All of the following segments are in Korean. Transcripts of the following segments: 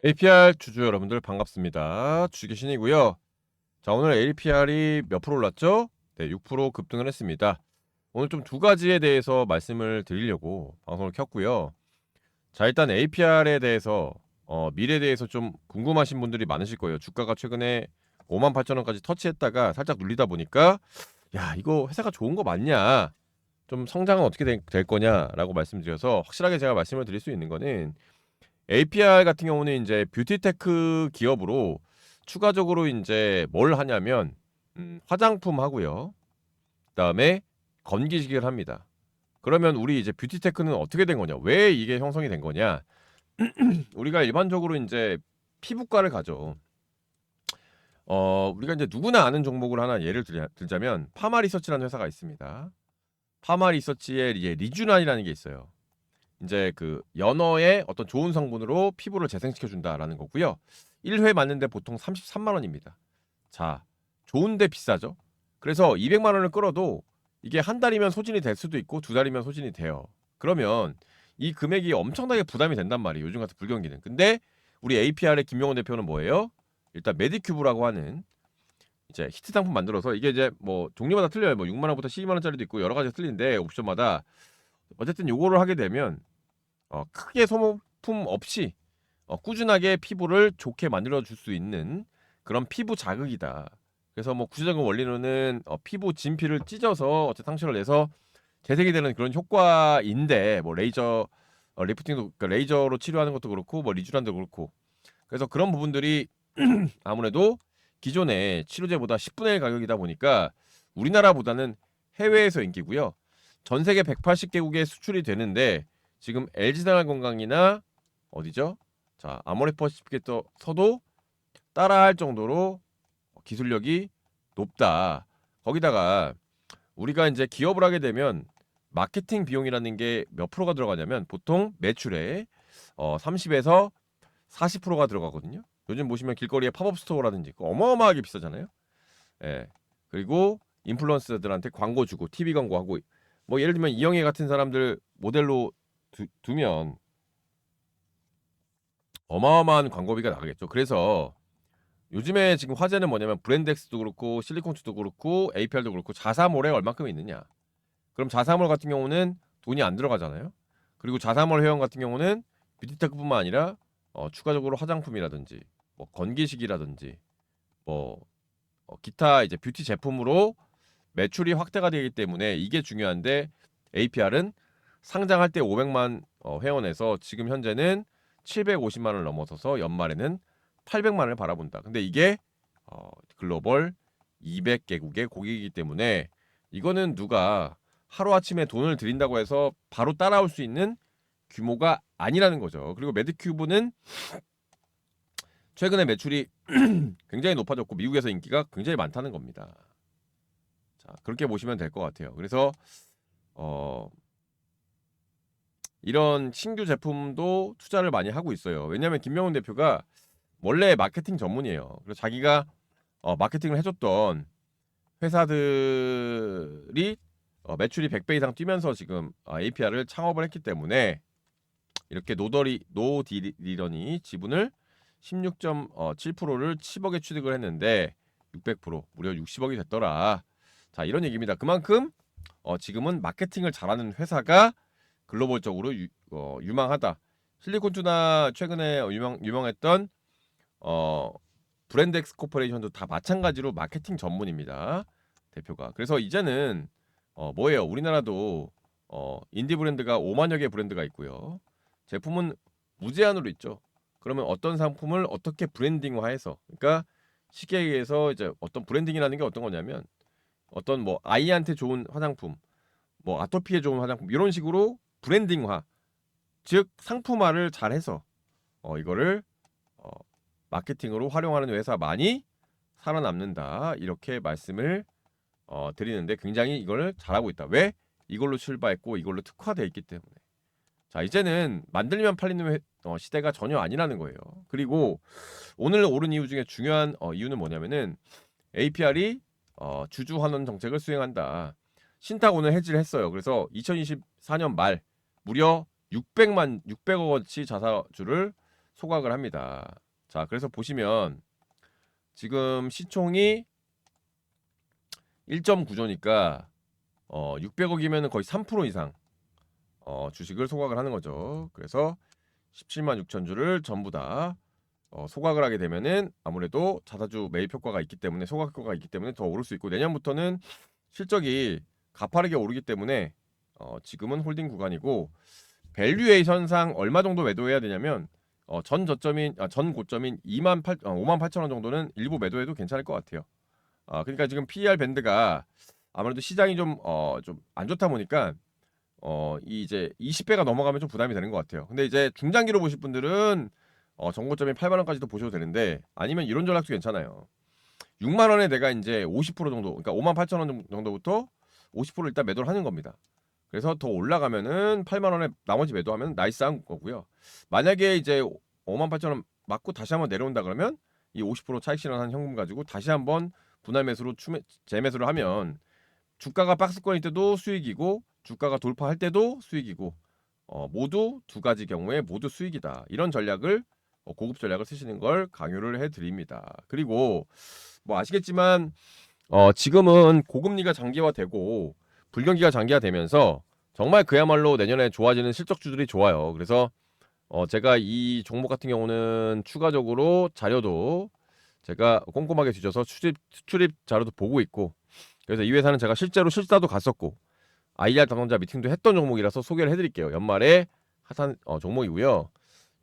APR 주주 여러분들 반갑습니다. 주기신이고요. 자, 오늘 APR이 몇 프로 올랐죠? 네, 6% 급등을 했습니다. 오늘 좀 두 가지에 대해서 말씀을 드리려고 방송을 켰고요. 자, 일단 APR에 대해서 미래에 대해서 좀 궁금하신 분들이 많으실 거예요. 주가가 최근에 58,000원까지 터치했다가 살짝 눌리다 보니까 야, 이거 회사가 좋은 거 맞냐? 좀 성장은 어떻게 될 거냐라고 말씀드려서 확실하게 제가 말씀을 드릴 수 있는 거는 APR 같은 경우는 이제 뷰티테크 기업으로 추가적으로 이제 뭘 하냐면 화장품 하고요. 그다음에 건기식을 합니다. 그러면 우리 이제 뷰티테크는 어떻게 된 거냐? 왜 이게 형성이 된 거냐? 우리가 일반적으로 이제 피부과를 가죠. 우리가 이제 누구나 아는 종목을 하나 예를 들자면 파마리서치라는 회사가 있습니다. 파마리서치에 이제 리쥬란이라는 게 있어요. 이제 그 연어의 어떤 좋은 성분으로 피부를 재생시켜 준다라는 거고요. 1회 맞는데 보통 33만 원입니다. 자, 좋은데 비싸죠? 그래서 200만 원을 끌어도 이게 한 달이면 소진이 될 수도 있고 두 달이면 소진이 돼요. 그러면 이 금액이 엄청나게 부담이 된단 말이에요. 요즘 같은 불경기는. 근데 우리 APR의 김용원 대표는 뭐예요? 일단 메디큐브라고 하는 이제 히트 상품 만들어서 이게 이제 뭐 종류마다 틀려요. 뭐 6만 원부터 12만 원짜리도 있고 여러 가지가 틀린데 옵션마다 어쨌든 요거를 하게 되면 크게 소모품 없이 꾸준하게 피부를 좋게 만들어 줄 수 있는 그런 피부 자극이다. 그래서 뭐 구체적인 원리로는 피부 진피를 찢어서 어쨌든 상처를 내서 재생이 되는 그런 효과인데 뭐 레이저 리프팅도 그러니까 레이저로 치료하는 것도 그렇고 뭐 리쥬란도 그렇고 그래서 그런 부분들이 아무래도 기존의 치료제보다 10분의 1 가격이다 보니까 우리나라보다는 해외에서 인기고요. 전 세계 180개국에 수출이 되는데 지금 LG생활건강이나 어디죠? 자, 아모레퍼시픽에서도 따라할 정도로 기술력이 높다. 거기다가 우리가 이제 기업을 하게 되면 마케팅 비용이라는 게 몇 프로가 들어가냐면 보통 매출의 30에서 40%가 들어가거든요. 요즘 보시면 길거리에 팝업 스토어라든지 어마어마하게 비싸잖아요. 예. 그리고 인플루언서들한테 광고 주고 TV 광고하고 뭐 예를 들면 이영애 같은 사람들 모델로 두면 어마어마한 광고비가 나가겠죠. 그래서 요즘에 지금 화제는 뭐냐면 브랜덱스도 그렇고 실리콘투도 그렇고 APR도 그렇고 자사몰에 얼마큼 있느냐. 그럼 자사몰 같은 경우는 돈이 안 들어가잖아요. 그리고 자사몰 회원 같은 경우는 뷰티테크뿐만 아니라 추가적으로 화장품이라든지 뭐 건기식이라든지 뭐 기타 이제 뷰티 제품으로 매출이 확대가 되기 때문에 이게 중요한데 APR은 상장할 때 500만 회원에서 지금 현재는 750만 원을 넘어서서 연말에는 800만 원을 바라본다. 근데 이게 글로벌 200개국의 고객이기 때문에 이거는 누가 하루아침에 돈을 들인다고 해서 바로 따라올 수 있는 규모가 아니라는 거죠. 그리고 매드큐브는 최근에 매출이 굉장히 높아졌고 미국에서 인기가 굉장히 많다는 겁니다. 자, 그렇게 보시면 될 것 같아요. 그래서 어, 이런 신규 제품도 투자를 많이 하고 있어요. 왜냐하면 김명훈 대표가 원래 마케팅 전문이에요. 그래서 자기가 마케팅을 해줬던 회사들이 매출이 100배 이상 뛰면서 지금 APR을 창업을 했기 때문에 이렇게 노디리런이 지분을 16.7%를 10억에 취득을 했는데 600% 무려 60억이 됐더라. 자, 이런 얘기입니다. 그만큼 지금은 마케팅을 잘하는 회사가 글로벌적으로 유망하다. 실리콘투나 최근에 유명했던 어, 브랜덱스 코퍼레이션도 다 마찬가지로 마케팅 전문입니다. 대표가. 그래서 이제는 뭐예요? 우리나라도 인디 브랜드가 5만여 개 브랜드가 있고요. 제품은 무제한으로 있죠. 그러면 어떤 상품을 어떻게 브랜딩화해서 그러니까 쉽게 얘기해서 이제 어떤 브랜딩이라는 게 어떤 거냐면 어떤 뭐 아이한테 좋은 화장품, 뭐 아토피에 좋은 화장품 이런 식으로 브랜딩화, 즉 상품화를 잘해서 이거를 어, 마케팅으로 활용하는 회사 많이 살아남는다 이렇게 말씀을 드리는데 굉장히 이걸 잘하고 있다. 왜? 이걸로 출발했고 이걸로 특화되어 있기 때문에. 자, 이제는 만들면 팔리는 시대가 전혀 아니라는 거예요. 그리고 오늘 오른 이유 중에 중요한 이유는 뭐냐면은 APR이 주주 환원 정책을 수행한다. 신탁 오늘 해지를 했어요. 그래서 2024년 말 무려 600억 원치 자사주를 소각을 합니다. 자, 그래서 보시면 지금 시총이 1.9조니까 600억이면 거의 3% 이상 주식을 소각을 하는 거죠. 그래서 17만 6천 주를 전부 다 소각을 하게 되면은 아무래도 자사주 매입 효과가 있기 때문에 소각 효과가 있기 때문에 더 오를 수 있고, 내년부터는 실적이 가파르게 오르기 때문에 지금은 홀딩 구간이고, 밸류에이션상 얼마 정도 매도해야 되냐면 전 고점인 5만 8천 원 정도는 일부 매도해도 괜찮을 것 같아요. 그러니까 지금 PER 밴드가 아무래도 시장이 좀 안 좋다 보니까 이제 20배가 넘어가면 좀 부담이 되는 것 같아요. 근데 이제 중장기로 보실 분들은 전고점인 8만 원까지도 보셔도 되는데, 아니면 이런 전략도 괜찮아요. 6만 원에 내가 이제 50% 정도, 그러니까 5만 8천 원 정도부터 50% 일단 매도를 하는 겁니다. 그래서 더 올라가면은 8만 원에 나머지 매도하면 나이스한 거고요. 만약에 이제 5만 8천 원 맞고 다시 한번 내려온다 그러면 이 50% 차익 실현한 현금 가지고 다시 한번 분할 매수로 재매수를 하면 주가가 박스권일 때도 수익이고 주가가 돌파할 때도 수익이고 모두 두 가지 경우에 모두 수익이다. 이런 전략을 고급 전략을 쓰시는 걸 강요를 해드립니다. 그리고 뭐 아시겠지만 지금은 고금리가 장기화되고 불경기가 장기화되면서 정말 그야말로 내년에 좋아지는 실적주들이 좋아요. 그래서 제가 이 종목 같은 경우는 추가적으로 자료도 제가 꼼꼼하게 뒤져서 출입 자료도 보고 있고, 그래서 이 회사는 제가 실제로 실사도 갔었고 IR 담당자 미팅도 했던 종목이라서 소개를 해드릴게요. 연말에 핫한 종목이고요.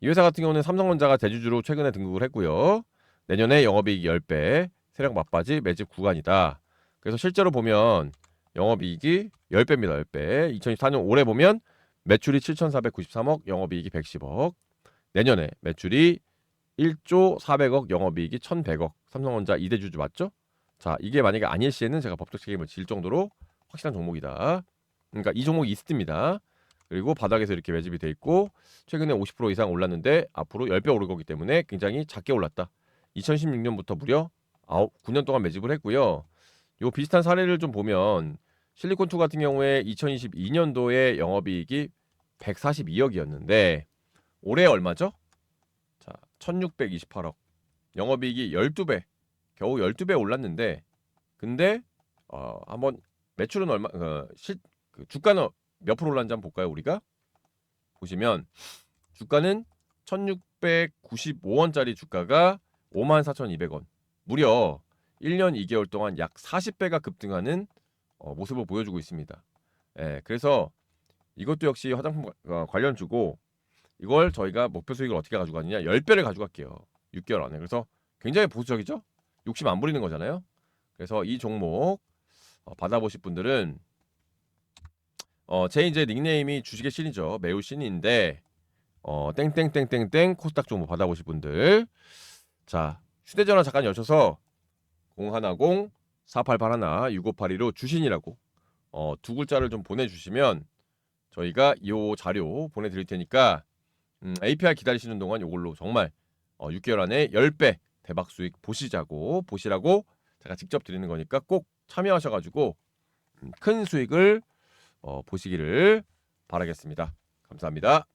이 회사 같은 경우는 삼성전자가 대주주로 최근에 등극을 했고요. 내년에 영업이익 10배, 세력 막바지 매집 구간이다. 그래서 실제로 보면 영업이익이 10배입니다. 10배. 2024년 올해 보면 매출이 7,493억, 영업이익이 110억. 내년에 매출이 1조 400억, 영업이익이 1,100억. 삼성전자 2대 주주 맞죠? 자, 이게 만약에 아닐 시에는 제가 법적 책임을 질 정도로 확실한 종목이다. 그러니까 이 종목이 있습니다. 그리고 바닥에서 이렇게 매집이 돼 있고 최근에 50% 이상 올랐는데 앞으로 10배 오를 거기 때문에 굉장히 작게 올랐다. 2016년부터 무려 9년 동안 매집을 했고요. 요 비슷한 사례를 좀 보면 실리콘2 같은 경우에 2022년도에 영업이익이 142억이었는데 올해 얼마죠? 자, 1628억. 영업이익이 12배. 겨우 12배 올랐는데, 근데 한번 매출은 얼마 그 주가는 몇 프로 올랐는지 한번 볼까요? 우리가 보시면 주가는 1695원짜리 주가가 54,200원. 무려 1년 2개월 동안 약 40배가 급등하는 모습을 보여주고 있습니다. 예, 그래서 이것도 역시 화장품 관련주고, 이걸 저희가 목표 수익을 어떻게 가져가느냐, 10배를 가져갈게요. 6개월 안에. 그래서 굉장히 보수적이죠? 욕심 안 부리는 거잖아요. 그래서 이 종목 받아보실 분들은 제 이제 닉네임이 주식의 신이죠. 매우 신인데 땡땡땡땡땡 코스닥 종목 받아보실 분들, 자, 휴대전화 잠깐 여셔서 010-4881-6582로 주신이라고 두 글자를 좀 보내주시면 저희가 이 자료 보내드릴 테니까 APR 기다리시는 동안 이걸로 정말 6개월 안에 10배 대박 수익 보시라고 제가 직접 드리는 거니까 꼭 참여하셔가지고 큰 수익을 보시기를 바라겠습니다. 감사합니다.